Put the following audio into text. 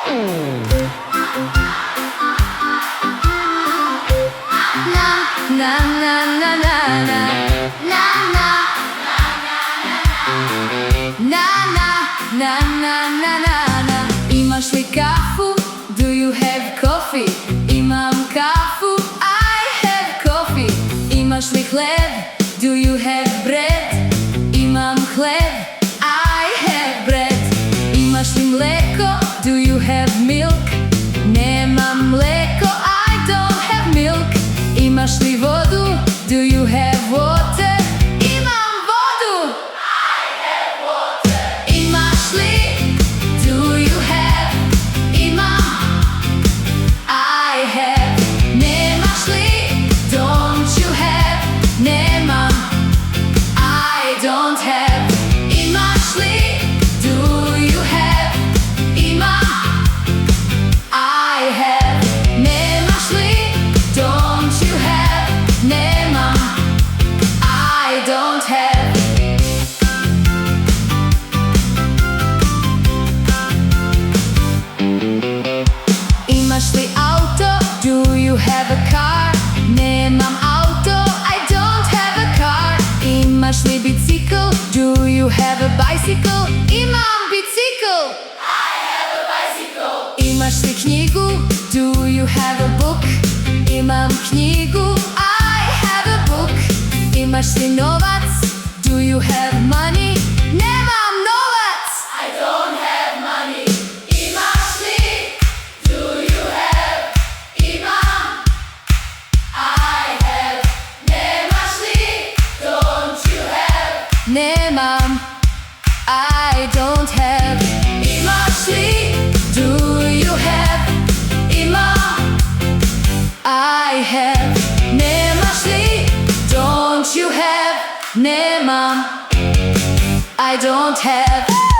Na na na na na na na na na na na na. Imaš li kafu? Do you have coffee? Imam kafu, I have coffee. Imaš li hleb? Do you have bread? Imam hleb, I have bread. Imaš li mleko? Do you have milk? Nemam mleko, I don't have milk. Imaš li vodu? Do you have water? Imam vodu, I have water. imaš li? Do you have? Imam, I have. Nemaš li? Don't you have? Nemam, I don't have. Imaš li? Do you have? Imam, I have. Nemaš li? Don't you have? Nemam, I don't have. Imaš li auto? Do you have a car? Nemam auto, I don't have a car. Imaš li bicikl? Do you have a bicycle? Imam bicikl, I have a bicycle. imaš li knjigu? Do you have a book? Imam knjigu, I have a book. Imaš li novac? Do you have money? Nemam novac, I don't have money. Imaš li? Do you have? Imam, I have. Nemaš li? Don't you have? nemam, I don't have. Imaš li? Do you have? Imam, I have. Nemaš li? Don't you have? Nemam, I don't have.